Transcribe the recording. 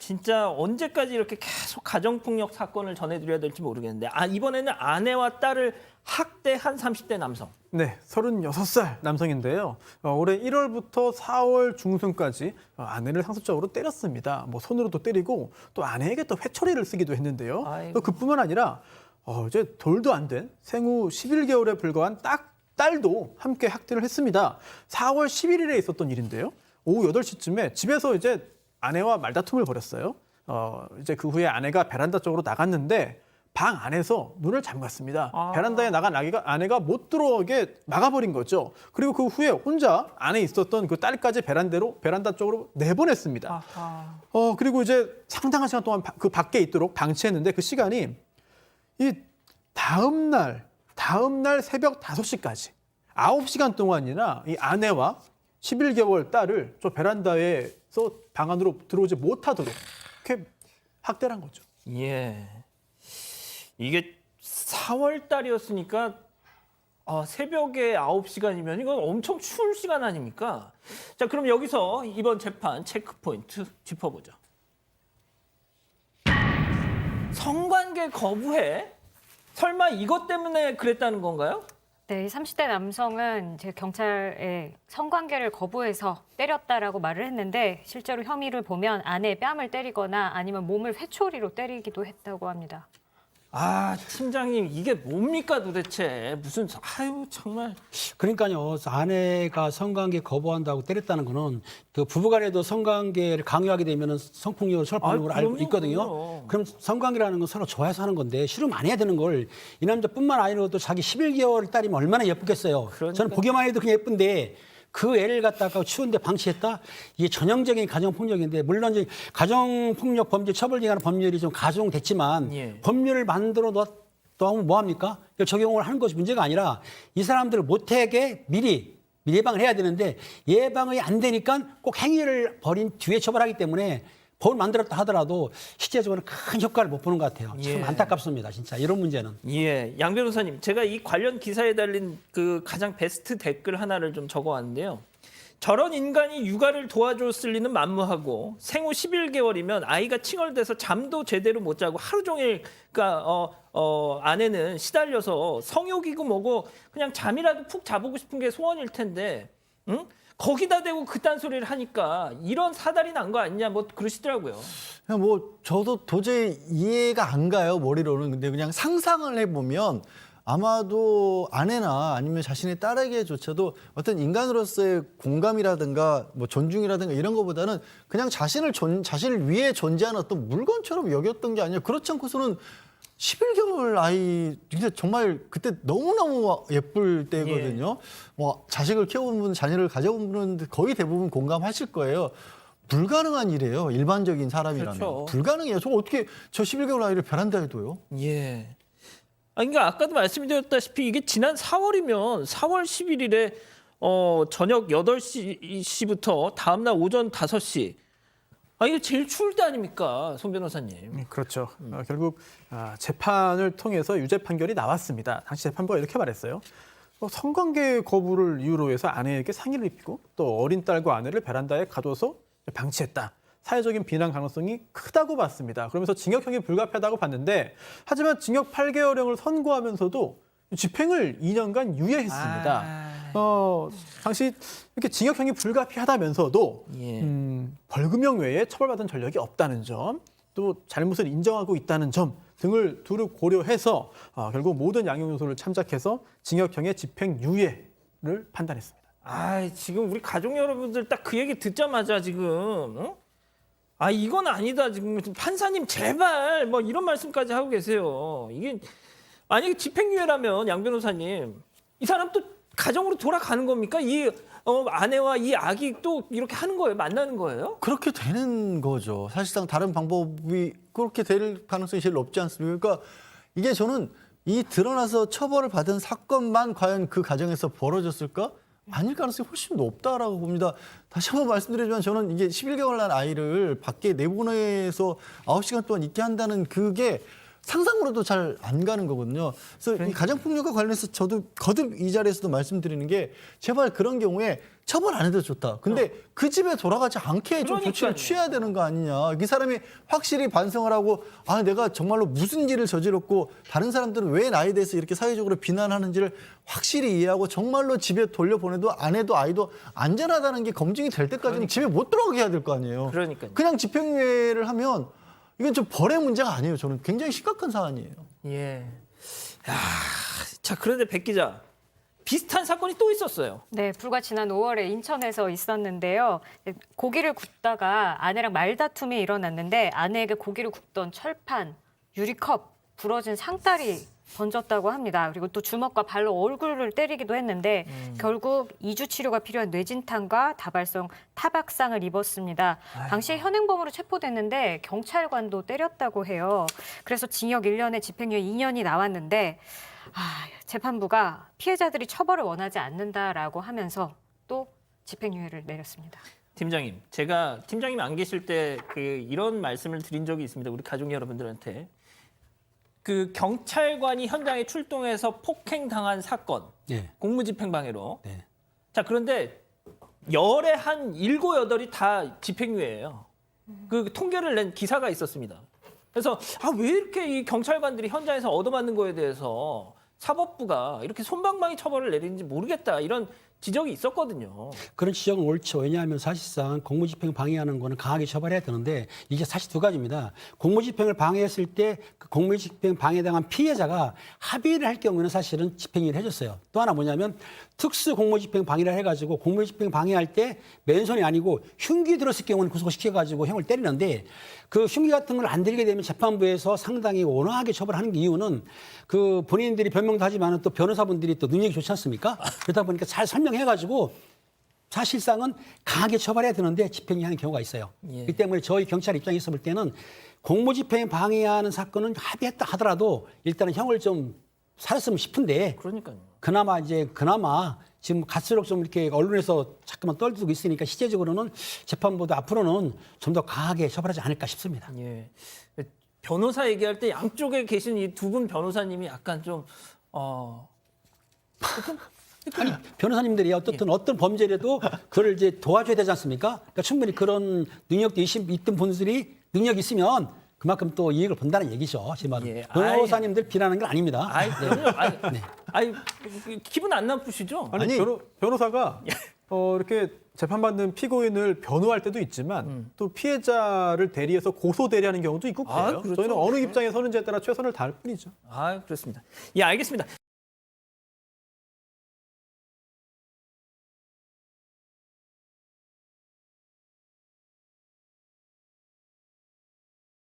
진짜 언제까지 이렇게 계속 가정폭력 사건을 전해드려야 될지 모르겠는데 이번에는 아내와 딸을 학대한 30대 남성. 네, 36살 남성인데요. 올해 1월부터 4월 중순까지 아내를 상습적으로 때렸습니다. 뭐 손으로도 때리고 또 아내에게 또 회초리를 쓰기도 했는데요. 아이고. 또 그뿐만 아니라 이제 돌도 안 된 생후 11개월에 불과한 딸도 함께 학대를 했습니다. 4월 11일에 있었던 일인데요. 오후 8시쯤에 집에서 이제 아내와 말다툼을 벌였어요. 이제 그 후에 아내가 베란다 쪽으로 나갔는데 방 안에서 문을 잠갔습니다. 베란다에 나간 아내가 못 들어오게 막아버린 거죠. 그리고 그 후에 혼자 안에 있었던 그 딸까지 베란다 쪽으로 내보냈습니다. 그리고 이제 상당한 시간 동안 그 밖에 있도록 방치했는데 그 시간이 이 다음 날 새벽 5시까지 9시간 동안이나 이 아내와 11개월 딸을 저 베란다에서 방 안으로 들어오지 못하도록 이렇게 학대를 한 거죠. 예. 이게 4월 달이었으니까 새벽에 9시간이면 이건 엄청 추울 시간 아닙니까? 자, 그럼 여기서 이번 재판 체크 포인트 짚어보죠. 성관계 거부해? 설마 이것 때문에 그랬다는 건가요? 네, 30대 남성은 이제 경찰에 성관계를 거부해서 때렸다라고 말을 했는데 실제로 혐의를 보면 아내의 뺨을 때리거나 아니면 몸을 회초리로 때리기도 했다고 합니다. 팀장님 이게 뭡니까 도대체? 무슨 정말. 그러니까요. 아내가 성관계 거부한다고 때렸다는 거는 그 부부간에도 성관계를 강요하게 되면 성폭력으로 철폭력으로 알고 그럼요, 있거든요. 그럼요. 그럼 성관계라는 건 서로 좋아해서 하는 건데 싫으면 안 해야 되는 걸 이 남자뿐만 아니라도 자기 11개월 딸이면 얼마나 예쁘겠어요. 저는 보기만 해도 그냥 예쁜데 그 애를 갖다가 추운데 방치했다? 이게 전형적인 가정폭력인데 물론 이제 가정폭력 범죄 처벌 기관 법률이 좀 가중됐지만 예. 법률을 만들어 놔하면 뭐합니까? 적용을 하는 것이 문제가 아니라 이 사람들을 못하게 미리 예방을 해야 되는데 예방이 안 되니까 꼭 행위를 벌인 뒤에 처벌하기 때문에 법을 만들었다 하더라도 실제적으로 큰 효과를 못 보는 것 같아요. 참 예. 안타깝습니다. 진짜 이런 문제는. 예, 양 변호사님, 제가 이 관련 기사에 달린 그 가장 베스트 댓글 하나를 좀 적어왔는데요. 저런 인간이 육아를 도와줬을 리는 만무하고 생후 11개월이면 아이가 칭얼대서 잠도 제대로 못 자고 하루 종일 그러니까 아내는 시달려서 성욕이고 뭐고 그냥 잠이라도 푹 자보고 싶은 게 소원일 텐데, 응? 거기다 대고 그딴 소리를 하니까 이런 사달이 난 거 아니냐 뭐 그러시더라고요. 그냥 뭐 저도 도저히 이해가 안 가요, 머리로는. 근데 그냥 상상을 해보면 아마도 아내나 아니면 자신의 딸에게조차도 어떤 인간으로서의 공감이라든가 뭐 존중이라든가 이런 것보다는 그냥 자신을 위해 존재하는 어떤 물건처럼 여겼던 게 아니라, 그렇지 않고서는 11개월 아이 진짜 정말 그때 너무너무 예쁠 때거든요. 뭐 자식을 키워본 분, 자녀를 가져본 분은 거의 대부분 공감하실 거예요. 불가능한 일이에요. 일반적인 사람이라면. 그렇죠. 불가능해요. 저 어떻게 저 11개월 아이를 베란다에 둬요? 예. 그러니까 아까도 말씀드렸다시피 이게 지난 4월이면 4월 11일에 저녁 8시부터 다음날 오전 5시. 이게 제일 추울 때 아닙니까, 송 변호사님? 그렇죠. 결국 재판을 통해서 유죄 판결이 나왔습니다. 당시 재판부가 이렇게 말했어요. 성관계 거부를 이유로 해서 아내에게 상해를 입히고 또 어린 딸과 아내를 베란다에 가둬서 방치했다. 사회적인 비난 가능성이 크다고 봤습니다. 그러면서 징역형이 불가피하다고 봤는데, 하지만 징역 8개월형을 선고하면서도 집행을 2년간 유예했습니다. 당시 이렇게 징역형이 불가피하다면서도 벌금형 외에 처벌받은 전력이 없다는 점, 또 잘못을 인정하고 있다는 점 등을 두루 고려해서 결국 모든 양형 요소를 참작해서 징역형의 집행 유예를 판단했습니다. 지금 우리 가족 여러분들 딱 그 얘기 듣자마자 지금 이건 아니다. 지금 판사님 제발 뭐 이런 말씀까지 하고 계세요. 이게 만약에 집행유예라면 양 변호사님, 이 사람 또 가정으로 돌아가는 겁니까? 이 아내와 이 아기 또 이렇게 하는 거예요? 만나는 거예요? 그렇게 되는 거죠. 사실상 다른 방법이 그렇게 될 가능성이 제일 높지 않습니까? 그러니까 이게 저는 이 드러나서 처벌을 받은 사건만 과연 그 가정에서 벌어졌을까? 아닐 가능성이 훨씬 높다라고 봅니다. 다시 한번 말씀드리지만 저는 이게 11개월 난 아이를 밖에 내보내서 9시간 동안 있게 한다는 그게 상상으로도 잘 안 가는 거거든요. 그래서 이 가정폭력과 관련해서 저도 거듭 이 자리에서도 말씀드리는 게 제발 그런 경우에 처벌 안 해도 좋다. 근데 그 집에 돌아가지 않게 좀 조치를 그러니까요. 취해야 되는 거 아니냐. 이 사람이 확실히 반성을 하고 아 내가 정말로 무슨 일을 저질렀고 다른 사람들은 왜 나에 대해서 이렇게 사회적으로 비난하는지를 확실히 이해하고 정말로 집에 돌려보내도 아내도 아이도 안전하다는 게 검증이 될 때까지는 집에 못 들어가게 해야 될 거 아니에요. 그러니까요. 그냥 집행유예를 하면 이건 좀 벌의 문제가 아니에요. 저는 굉장히 심각한 사안이에요. 예. 야, 자 그런데 백 기자 비슷한 사건이 또 있었어요. 네, 불과 지난 5월에 인천에서 있었는데요. 고기를 굽다가 아내랑 말다툼이 일어났는데 아내에게 고기를 굽던 철판, 유리컵, 부러진 상다리 던졌다고 합니다. 그리고 또 주먹과 발로 얼굴을 때리기도 했는데 결국 2주 치료가 필요한 뇌진탕과 다발성 타박상을 입었습니다. 당시에 현행범으로 체포됐는데 경찰관도 때렸다고 해요. 그래서 징역 1년에 집행유예 2년이 나왔는데 재판부가 피해자들이 처벌을 원하지 않는다라고 하면서 또 집행유예를 내렸습니다. 팀장님, 제가 팀장님 안 계실 때 이런 말씀을 드린 적이 있습니다. 우리 가족 여러분들한테. 그 경찰관이 현장에 출동해서 폭행당한 사건, 네. 공무집행방해로. 네. 자 그런데 열에 한 7, 8이 다 집행유예예요. 그 통계를 낸 기사가 있었습니다. 그래서 왜 이렇게 이 경찰관들이 현장에서 얻어맞는 거에 대해서 사법부가 이렇게 솜방망이 처벌을 내리는지 모르겠다 이런 지적이 있었거든요. 그런 지적은 옳죠. 왜냐하면 사실상 공무집행 방해하는 거는 강하게 처벌해야 되는데 이게 사실 두 가지입니다. 공무집행을 방해했을 때 그 공무집행 방해당한 피해자가 합의를 할 경우는 사실은 집행유예를 해줬어요. 또 하나 뭐냐면 특수 공무집행 방해를 해가지고 공무집행 방해할 때 맨손이 아니고 흉기 들었을 경우는 구속을 시켜가지고 형을 때리는데 그 흉기 같은 걸 안 들게 되면 재판부에서 상당히 온화하게 처벌하는 이유는 그 본인들이 변명도 하지만 또 변호사분들이 또 능력이 좋지 않습니까? 그러다 보니까 잘 설명해가지고 사실상은 강하게 처벌해야 되는데 집행유예하는 경우가 있어요. 예. 그 때문에 저희 경찰 입장에서 볼 때는 공무집행 방해하는 사건은 합의했다 하더라도 일단은 형을 좀 살았으면 싶은데 그러니까요. 그나마 지금 갈수록 좀 이렇게 언론에서 자꾸만 떨어지고 있으니까 실제적으로는 재판부도 앞으로는 좀 더 강하게 처벌하지 않을까 싶습니다. 예. 변호사 얘기할 때 양쪽에 계신 이 두 분 변호사님이 약간 좀 아니 변호사님들이 어떤 범죄라도 그걸 이제 도와줘야 되지 않습니까? 그러니까 충분히 그런 능력도 있던 분들이 능력이 있으면 그만큼 또 이익을 본다는 얘기죠. 제 말은. 예. 변호사님들 비난하는 건 아닙니다. 기분 안 나쁘시죠? 아니, 변호사가 이렇게 재판받는 피고인을 변호할 때도 있지만 또 피해자를 대리해서 고소 대리하는 경우도 있고 그래요. 그렇죠. 저희는 어느 입장에 서는지에 따라 최선을 다할 뿐이죠. 그렇습니다. 예, 알겠습니다.